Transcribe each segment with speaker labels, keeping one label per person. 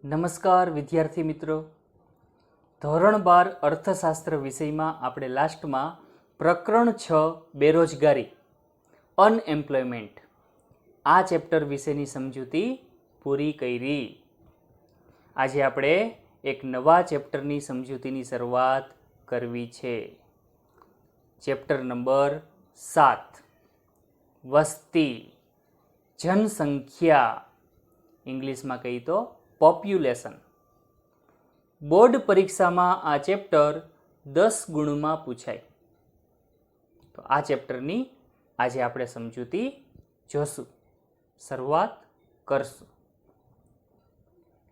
Speaker 1: નમસ્કાર વિદ્યાર્થી મિત્રો, ધોરણ 12 અર્થશાસ્ત્ર વિષયમાં આપણે લાસ્ટમાં પ્રકરણ 6 બેરોજગારી અનએમ્પ્લોયમેન્ટ આ ચેપ્ટર વિશેની સમજૂતી પૂરી કરી. આજે આપણે એક નવા ચેપ્ટરની સમજૂતીની શરૂઆત કરવી છે. ચેપ્ટર નંબર 7 વસ્તી જનસંખ્યા, ઇંગ્લિશમાં કહીએ તો પોપ્યુલેશન. બોર્ડ પરીક્ષામાં આ ચેપ્ટર 10 ગુણમાં પૂછાય. તો આ ચેપ્ટરની આજે આપણે સમજૂતી જોશું, શરૂઆત કરશું.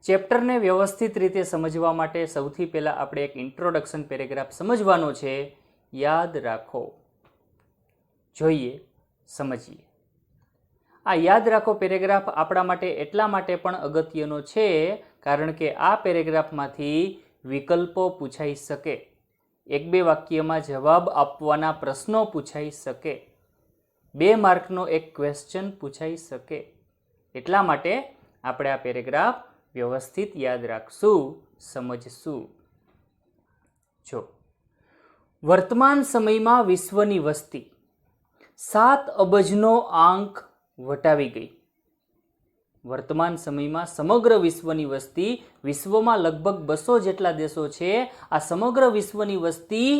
Speaker 1: ચેપ્ટરને વ્યવસ્થિત રીતે સમજવા માટે સૌથી પહેલાં આપણે એક ઇન્ટ્રોડક્શન પેરેગ્રાફ સમજવાનો છે. યાદ રાખો, જોઈએ, સમજીએ. આ યાદ રાખો પેરેગ્રાફ આપણા માટે એટલા માટે પણ અગત્યનો છે કારણ કે આ પેરેગ્રાફમાંથી વિકલ્પો પૂછાઈ શકે, એક બે વાક્યમાં જવાબ આપવાના પ્રશ્નો પૂછાઈ શકે, 2 માર્કનો એક ક્વેશ્ચન પૂછાઈ શકે. એટલા માટે આપણે આ પેરેગ્રાફ વ્યવસ્થિત યાદ રાખશું, સમજશું. જો વર્તમાન સમયમાં વિશ્વની વસ્તી 7 અબજનો આંક વટાવી ગઈ. વર્તમાન સમયમાં સમગ્ર વિશ્વની વસ્તી, વિશ્વમાં લગભગ 200 જેટલા દેશો છે, આ સમગ્ર વિશ્વની વસ્તી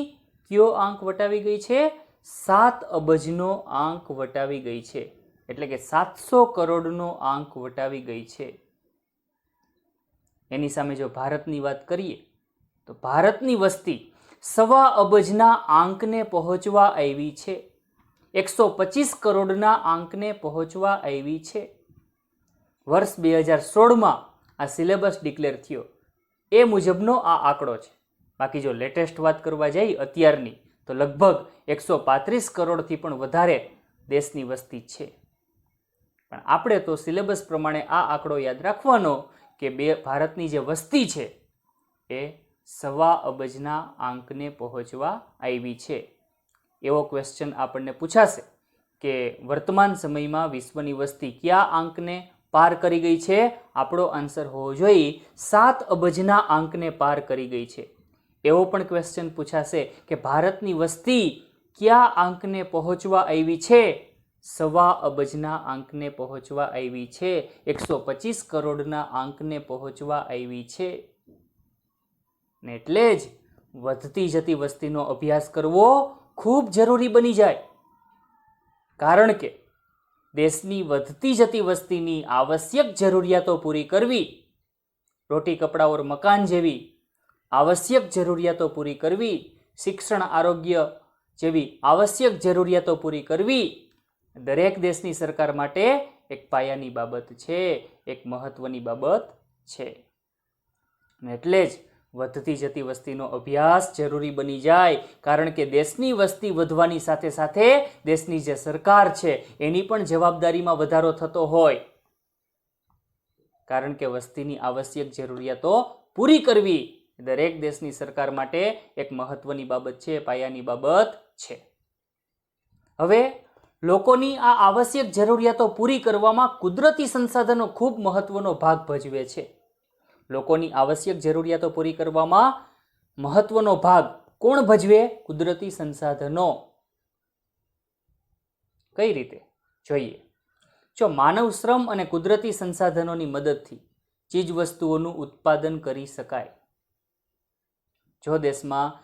Speaker 1: કયો આંક વટાવી ગઈ છે? 7 અબજનો આંક વટાવી ગઈ છે. એટલે કે 700 કરોડનો આંક વટાવી ગઈ છે. એની સામે જો ભારતની વાત કરીએ તો ભારતની વસ્તી 1.25 અબજના આંકને પહોંચવા આવી છે. 125 કરોડના આંકને પહોંચવા આવી છે. વર્ષ 2016માં આ સિલેબસ ડિક્લેર થયો એ મુજબનો આ આંકડો છે. બાકી જો લેટેસ્ટ વાત કરવા જઈએ અત્યારની તો લગભગ 135 કરોડથી પણ વધારે દેશની વસ્તી છે. પણ આપણે તો સિલેબસ પ્રમાણે આ આંકડો યાદ રાખવાનો કે ભારતની જે વસ્તી છે એ 1.25 અબજના આંકને પહોંચવા આવી છે. એવો ક્વેશ્ચન આપણને પૂછાશે કે વર્તમાન સમયમાં વિશ્વની વસ્તી કયા આંકને પાર કરી ગઈ છે? આપણો આન્સર હોવો જોઈએ 7 અબજના આંકને પાર કરી ગઈ છે. એવો પણ ક્વેશ્ચન પૂછાશે કે ભારતની વસ્તી કયા આંકને પહોંચવા આવી છે? 1.25 અબજના આંકને પહોંચવા આવી છે. 125 કરોડના આંકને પહોંચવા આવી છે. ને એટલે જ વધતી જતી વસ્તીનો અભ્યાસ કરવો ખૂબ જરૂરી બની જાય. કારણ કે દેશની વધતી જતી વસ્તીની આવશ્યક જરૂરિયાતો પૂરી કરવી, રોટી કપડા ઓર મકાન જેવી આવશ્યક જરૂરિયાતો પૂરી કરવી, શિક્ષણ આરોગ્ય જેવી આવશ્યક જરૂરિયાતો પૂરી કરવી દરેક દેશની સરકાર માટે એક પાયાની બાબત છે, એક મહત્વની બાબત છે. એટલે જ વધતી જતી વસ્તીનો અભ્યાસ જરૂરી બની જાય. કારણ કે દેશની વસ્તી વધવાની સાથે સાથે દેશની જે સરકાર છે એની પણ જવાબદારીમાં વધારો થતો હોય. કારણ કે વસ્તીની આવશ્યક જરૂરિયાતો પૂરી કરવી દરેક દેશની સરકાર માટે એક મહત્વની બાબત છે, પાયાની બાબત છે. હવે લોકોની આ આવશ્યક જરૂરિયાતો પૂરી કરવામાં કુદરતી સંસાધનો ખૂબ મહત્વનો ભાગ ભજવે છે. લોકોની આવશ્યક જરૂરિયાતો પૂરી કરવામાં મહત્વનો ભાગ કોણ ભજવે? કુદરતી સંસાધનો. કઈ રીતે? જોઈએ. જો માનવ શ્રમ અને કુદરતી સંસાધનોની મદદથી ચીજ વસ્તુઓનું ઉત્પાદન કરી શકાય. જો દેશમાં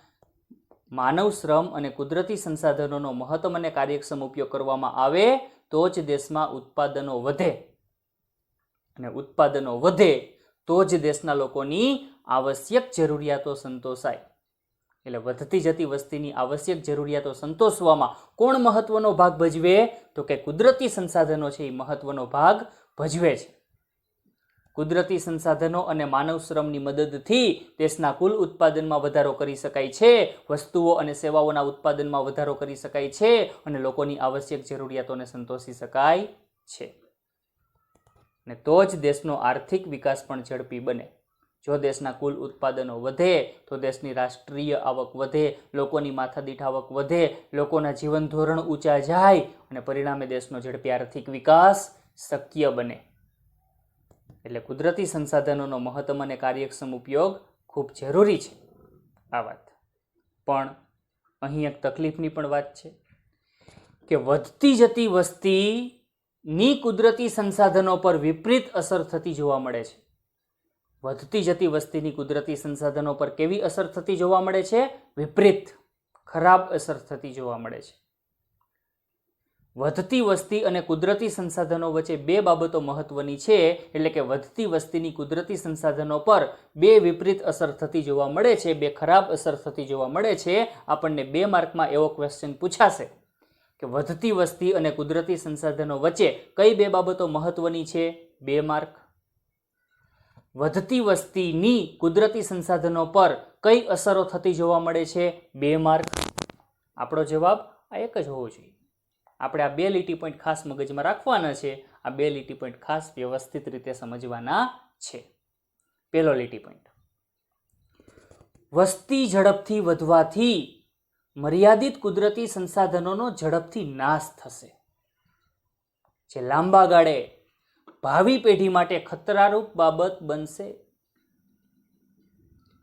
Speaker 1: માનવ શ્રમ અને કુદરતી સંસાધનોનો મહત્તમ અને કાર્યક્ષમ ઉપયોગ કરવામાં આવે તો જ દેશમાં ઉત્પાદનો વધે. અને ઉત્પાદનો વધે તો જ દેશના લોકોની આવશ્યક જરૂરિયાતો સંતોષાય. એટલે વધતી જતી વસ્તીની આવશ્યક જરૂરિયાતો સંતોષવામાં કોણ મહત્વનો ભાગ ભજવે? તો કે કુદરતી સંસાધનો છે એ મહત્વનો ભાગ ભજવે છે. કુદરતી સંસાધનો અને માનવ શ્રમની મદદથી દેશના કુલ ઉત્પાદનમાં વધારો કરી શકાય છે, વસ્તુઓ અને સેવાઓના ઉત્પાદનમાં વધારો કરી શકાય છે અને લોકોની આવશ્યક જરૂરિયાતોને સંતોષી શકાય છે. ને તો જ દેશનો આર્થિક વિકાસ પણ ઝડપી બને. જો દેશના કુલ ઉત્પાદનો વધે તો દેશની રાષ્ટ્રીય આવક વધે, લોકોની માથાદીઠ આવક વધે, લોકોના જીવન ધોરણ ઊંચા જાય અને પરિણામે દેશનો ઝડપી આર્થિક વિકાસ શક્ય બને. એટલે કુદરતી સંસાધનોનો મહત્તમ અને કાર્યક્ષમ ઉપયોગ ખૂબ જરૂરી છે. આ વાત પણ અહીં એક તકલીફની પણ વાત છે કે વધતી જતી વસ્તીની કુદરતી સંસાધનો પર વિપરીત અસર થતી જોવા મળે છે. વધતી જતી વસ્તીની કુદરતી સંસાધનો પર કેવી અસર થતી જોવા મળે છે? વિપરીત, ખરાબ અસર થતી જોવા મળે છે. વધતી વસ્તી અને કુદરતી સંસાધનો વચ્ચે બે બાબતો મહત્વની છે, એટલે કે વધતી વસ્તીની કુદરતી સંસાધનો પર બે વિપરીત અસર થતી જોવા મળે છે, બે ખરાબ અસર થતી જોવા મળે છે. આપણને 2 માર્કમાં એવો ક્વેશ્ચન પૂછાશે કે વધતી વસ્તી અને કુદરતી સંસાધનો વચ્ચે કઈ બે બાબતો મહત્વની છે? 2 માર્ક. વધતી વસ્તીની કુદરતી સંસાધનો પર કઈ અસરો થતી જોવા મળે છે? 2 માર્ક. આપણો જવાબ આ એક જ હોવો જોઈએ. આપણે આ 2 લીટી પોઈન્ટ ખાસ મગજમાં રાખવાના છે. આ 2 લીટી પોઈન્ટ ખાસ વ્યવસ્થિત રીતે સમજવાના છે. પહેલો લીટી પોઈન્ટ, વસ્તી ઝડપથી વધવાથી મર્યાદિત કુદરતી સંસાધનોનો ઝડપથી નાશ થશે, જે લાંબા ગાળે ભાવિ પેઢી માટે ખતરારૂપ બાબત બનશે.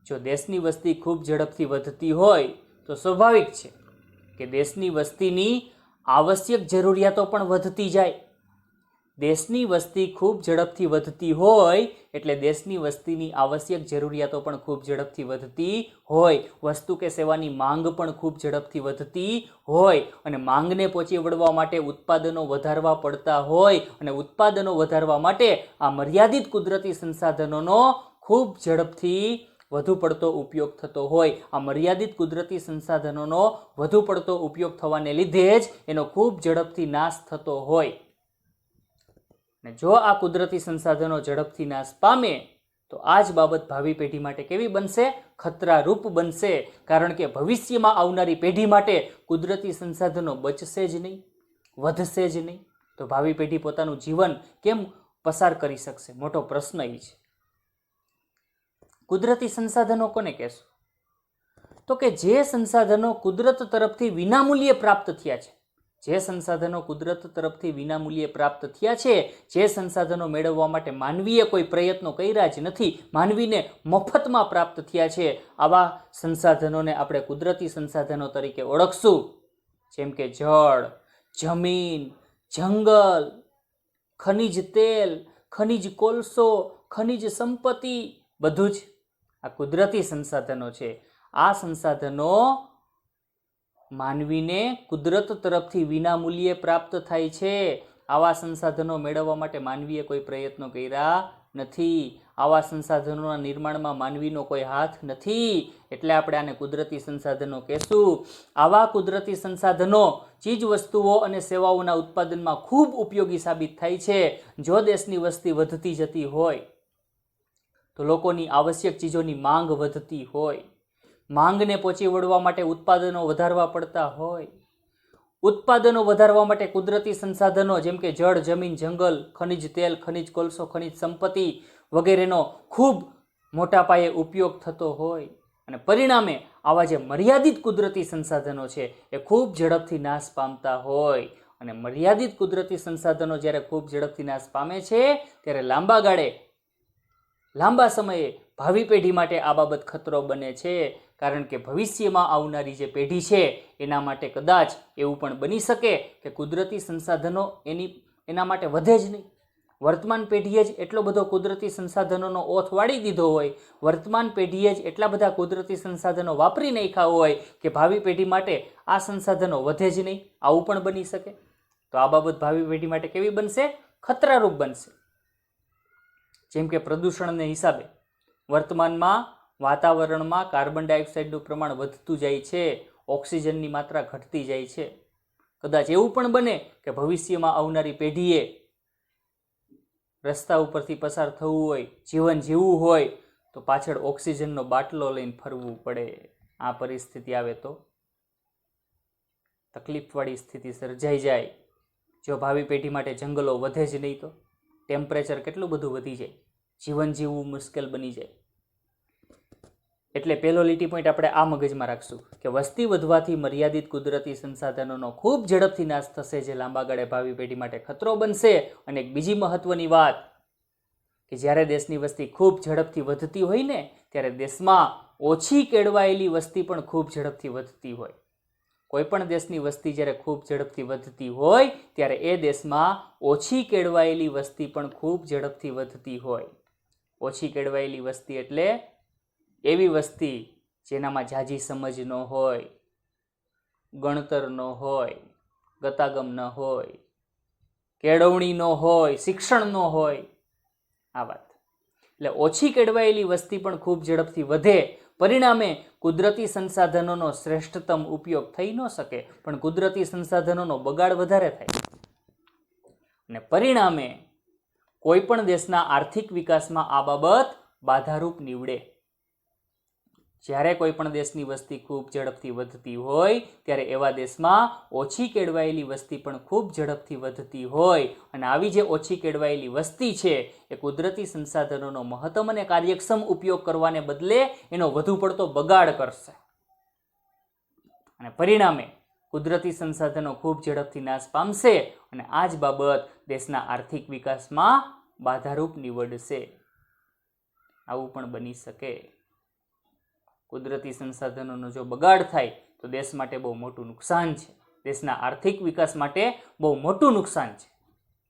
Speaker 1: જો દેશની વસ્તી ખૂબ ઝડપથી વધતી હોય તો સ્વાભાવિક છે કે દેશની વસ્તીની આવશ્યક જરૂરિયાતો પણ વધતી જાય. દેશની વસ્તી ખૂબ ઝડપથી વધતી હોય એટલે દેશની વસ્તીની આવશ્યક જરૂરિયાતો પણ ખૂબ ઝડપથી વધતી હોય. વસ્તુ કે સેવાની માંગ પણ ખૂબ ઝડપથી વધતી હોય અને માંગને પહોંચી વળવા માટે ઉત્પાદનો વધારવા પડતા હોય અને ઉત્પાદનો વધારવા માટે આ મર્યાદિત કુદરતી સંસાધનોનો ખૂબ ઝડપથી વધુ પડતો ઉપયોગ થતો હોય. આ મર્યાદિત કુદરતી સંસાધનોનો વધુ પડતો ઉપયોગ થવાને લીધે જ એનો ખૂબ ઝડપથી નાશ થતો હોય. જો આ કુદરતી સંસાધનો ઝડપથી નાશ પામે તો આ જ બાબત ભાવિ પેઢી માટે કેવી બનશે? ખતરારૂપ બનશે. કારણ કે ભવિષ્યમાં આવનારી પેઢી માટે કુદરતી સંસાધનો બચશે જ નહીં, વધશે જ નહીં. તો ભાવિ પેઢી પોતાનું જીવન કેમ પસાર કરી શકશે? મોટો પ્રશ્ન એ છે. કુદરતી સંસાધનો કોને કહેશું? તો કે જે સંસાધનો કુદરત તરફથી વિનામૂલ્યે પ્રાપ્ત થયા છે. જે સંસાધનો કુદરત તરફથી વિનામૂલ્યે પ્રાપ્ત થયા છે, જે સંસાધનો મેળવવા માટે માનવીએ કોઈ પ્રયત્નો કર્યા જ નથી, માનવીને મફતમાં પ્રાપ્ત થયા છે, આવા સંસાધનોને આપણે કુદરતી સંસાધનો તરીકે ઓળખશું. જેમ કે જળ, જમીન, જંગલ, ખનિજ તેલ, ખનિજ કોલસો, ખનિજ સંપત્તિ, બધું જ આ કુદરતી સંસાધનો છે. આ સંસાધનો માનવીને કુદરત તરફથી વિનામૂલ્યે પ્રાપ્ત થાય છે. આવા સંસાધનો મેળવવા માટે માનવીએ કોઈ પ્રયત્નો કર્યા નથી. આવા સંસાધનોના નિર્માણમાં માનવીનો કોઈ હાથ નથી. એટલે આપણે આને કુદરતી સંસાધનો કહેશું. આવા કુદરતી સંસાધનો ચીજ વસ્તુઓ અને સેવાઓના ઉત્પાદનમાં ખૂબ ઉપયોગી સાબિત થાય છે. જો દેશની વસ્તી વધતી જતી હોય તો લોકોની આવશ્યક ચીજોની માંગ વધતી હોય, માંગને પહોંચી વળવા માટે ઉત્પાદનો વધારવા પડતા હોય, ઉત્પાદનો વધારવા માટે કુદરતી સંસાધનો જેમ કે જળ, જમીન, જંગલ, ખનિજ તેલ, ખનિજ કોલસો, ખનિજ સંપત્તિ વગેરેનો ખૂબ મોટા પાયે ઉપયોગ થતો હોય અને પરિણામે આવા જે મર્યાદિત કુદરતી સંસાધનો છે એ ખૂબ ઝડપથી નાશ પામતા હોય. અને મર્યાદિત કુદરતી સંસાધનો જ્યારે ખૂબ ઝડપથી નાશ પામે છે ત્યારે લાંબા ગાળે, લાંબા સમયે ભાવિ પેઢી માટે આ બાબત ખતરો બને છે. કારણ કે ભવિષ્યમાં આવનારી જે પેઢી છે એના માટે કદાચ એવું પણ બની શકે કે કુદરતી સંસાધનો એના માટે વધે જ નહીં. વર્તમાન પેઢીએ જ એટલો બધો કુદરતી સંસાધનોનો ઓથ વાળી દીધો હોય, વર્તમાન પેઢીએ જ એટલા બધા કુદરતી સંસાધનો વાપરી નાખ્યા હોય કે ભાવિ પેઢી માટે આ સંસાધનો વધે જ નહીં. આવું પણ બની શકે. તો આ બાબત ભાવિ પેઢી માટે કેવી બનશે? ખતરારૂપ બનશે. જેમ કે પ્રદૂષણને હિસાબે વર્તમાનમાં વાતાવરણમાં કાર્બન ડાયોક્સાઇડનું પ્રમાણ વધતું જાય છે, ઓક્સિજનની માત્રા ઘટતી જાય છે. કદાચ એવું પણ બને કે ભવિષ્યમાં આવનારી પેઢીએ રસ્તા ઉપરથી પસાર થવું હોય, જીવન જીવવું હોય તો પાછળ ઓક્સિજનનો બાટલો લઈને ફરવું પડે. આ પરિસ્થિતિ આવે તો તકલીફવાળી સ્થિતિ સર્જાઈ જાય. જો ભાવિ પેઢી માટે જંગલો વધે જ નહીં તો ટેમ્પરેચર કેટલું બધું વધી જાય, જીવન જીવવું મુશ્કેલ બની જાય. એટલે પહેલો લીટી પોઈન્ટ આપણે આ મગજમાં રાખશું કે વસ્તી વધવાથી મર્યાદિત કુદરતી સંસાધનોનો ખૂબ ઝડપથી નાશ થશે, જે લાંબા ગાળે ભાવિ પેઢી માટે ખતરો બનશે. અને એક બીજી મહત્વની વાત કે જ્યારે દેશની વસ્તી ખૂબ ઝડપથી વધતી હોય ને ત્યારે દેશમાં ઓછી કેળવાયેલી વસ્તી પણ ખૂબ ઝડપથી વધતી હોય. કોઈ પણ દેશની વસ્તી જ્યારે ખૂબ ઝડપથી વધતી હોય ત્યારે એ દેશમાં ઓછી કેળવાયેલી વસ્તી પણ ખૂબ ઝડપથી વધતી હોય. ઓછી કેળવાયેલી વસ્તી એટલે એવી વસ્તી જેનામાં ઝાઝી સમજ ન હોય, ગણતર ન હોય, ગતાગમ ન હોય, કેળવણી ન હોય, શિક્ષણ ન હોય, આ વાત. એટલે ઓછી કેળવાયેલી વસ્તી પણ ખૂબ ઝડપથી વધે, પરિણામે કુદરતી સંસાધનોનો શ્રેષ્ઠતમ ઉપયોગ થઈ ન શકે, પણ કુદરતી સંસાધનોનો બગાડ વધારે થાય અને પરિણામે કોઈ પણ દેશના આર્થિક વિકાસમાં આ બાબત બાધારૂપ નીવડે. જ્યારે કોઈ પણ દેશની વસ્તી ખૂબ ઝડપથી વધતી હોય ત્યારે એવા દેશમાં ઓછી કેળવાયેલી વસ્તી પણ ખૂબ ઝડપથી વધતી હોય અને આવી જે ઓછી કેળવાયેલી વસ્તી છે એ કુદરતી સંસાધનોનો મહત્તમ અને કાર્યક્ષમ ઉપયોગ કરવાને બદલે એનો વધુ પડતો બગાડ કરશે અને પરિણામે કુદરતી સંસાધનો ખૂબ ઝડપથી નાશ પામશે અને આ જ બાબત દેશના આર્થિક વિકાસમાં બાધારૂપ નીવડશે. આવું પણ બની શકે. કુદરતી સંસાધનોનો જો બગાડ થાય તો દેશ માટે બહુ મોટું નુકસાન છે, દેશના આર્થિક વિકાસ માટે બહુ મોટું નુકસાન છે,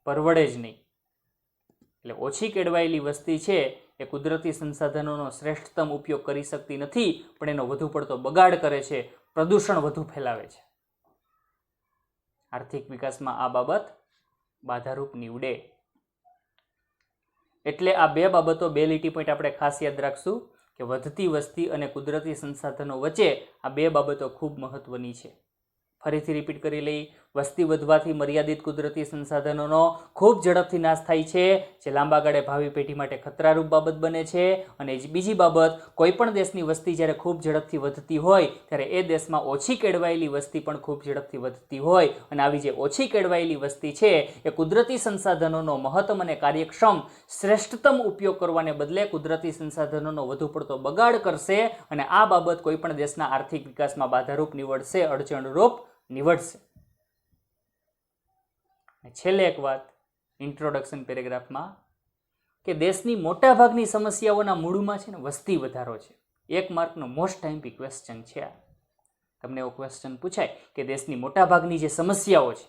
Speaker 1: પરવડે જ નહીં. એટલે ઓછી કેળવાયેલી વસ્તી છે એ કુદરતી સંસાધનોનો શ્રેષ્ઠતમ ઉપયોગ કરી શકતી નથી, પણ એનો વધુ પડતો બગાડ કરે છે, પ્રદૂષણ વધુ ફેલાવે છે. આર્થિક વિકાસમાં આ બાબત બાધારૂપ નીવડે. એટલે આ બે બાબતો, બે લીટી પોઈન્ટ આપણે ખાસ યાદ રાખશું કે વધતી વસ્તી અને કુદરતી સંસાધનો વચ્ચે આ બે બાબતો ખૂબ મહત્વની છે. ફરીથી રિપીટ કરી લઈ. વસ્તી વધવાથી મર્યાદિત કુદરતી સંસાધનોનો ખૂબ ઝડપથી નાશ થાય છે, જે લાંબા ગાળે ભાવિ પેઢી માટે ખતરારૂપ બાબત બને છે. અને બીજી બાબત, કોઈ પણ દેશની વસ્તી જ્યારે ખૂબ ઝડપથી વધતી હોય ત્યારે એ દેશમાં ઓછી કેળવાયેલી વસ્તી પણ ખૂબ ઝડપથી વધતી હોય અને આવી જે ઓછી કેળવાયેલી વસ્તી છે એ કુદરતી સંસાધનોનો મહત્તમ અને કાર્યક્ષમ શ્રેષ્ઠતમ ઉપયોગ કરવાને બદલે કુદરતી સંસાધનોનો વધુ પડતો બગાડ કરશે અને આ બાબત કોઈ પણ દેશના આર્થિક વિકાસમાં બાધારૂપ નીવડશે, અડચણરૂપ નીવડશે. છેલ્લે એક વાત ઇન્ટ્રોડક્શન પેરેગ્રાફમાં કે દેશની મોટાભાગની સમસ્યાઓના મૂળમાં છે ને વસ્તી વધારો છે. 1 માર્કનો મોસ્ટ ટાઈમ્પી ક્વેશ્ચન છે આ. તમને એવો ક્વેશ્ચન પૂછાય કે દેશની મોટાભાગની જે સમસ્યાઓ છે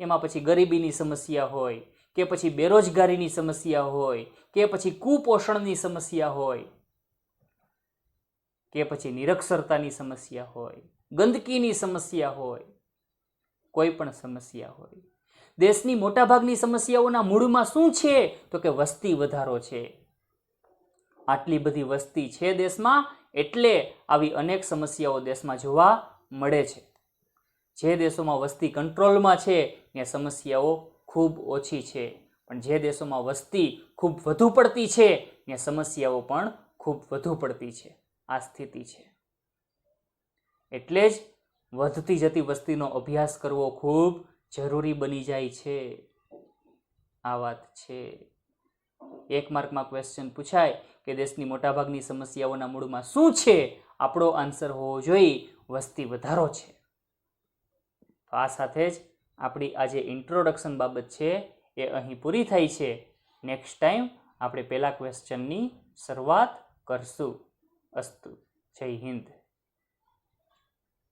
Speaker 1: એમાં પછી ગરીબીની સમસ્યા હોય કે પછી બેરોજગારીની સમસ્યા હોય કે પછી કુપોષણની સમસ્યા હોય કે પછી નિરક્ષરતાની સમસ્યા હોય, ગંદકીની સમસ્યા હોય, કોઈ પણ સમસ્યા હોય, દેશની મોટાભાગની સમસ્યાઓના મૂળમાં શું છે તો કે વસ્તી વધારો છે. આટલી બધી વસ્તી છે દેશમાં એટલે આવી અનેક સમસ્યાઓ દેશમાં જોવા મળે છે. જે દેશોમાં વસ્તી કંટ્રોલમાં છે ત્યાં સમસ્યાઓ ખૂબ ઓછી છે, પણ જે દેશોમાં વસ્તી ખૂબ વધુ પડતી છે ત્યાં સમસ્યાઓ પણ ખૂબ વધુ પડતી છે. આ સ્થિતિ છે. એટલે જ વધતી જતી વસ્તીનો અભ્યાસ કરવો ખૂબ જરૂરી બની જાય છે. આ વાત છે. 1 માર્કમાં ક્વેશ્ચન પૂછાય કે દેશની મોટાભાગની સમસ્યાઓના મૂળમાં શું છે, આપણો આન્સર હોવો જોઈએ વસ્તી વધારો છે. તો આ સાથે જ આપણી આ જે ઇન્ટ્રોડક્શન બાબત છે એ અહીં પૂરી થાય છે. નેક્સ્ટ ટાઈમ આપણે પહેલા ક્વેશ્ચનની શરૂઆત કરશું. અસ્તુ. જય હિન્દ.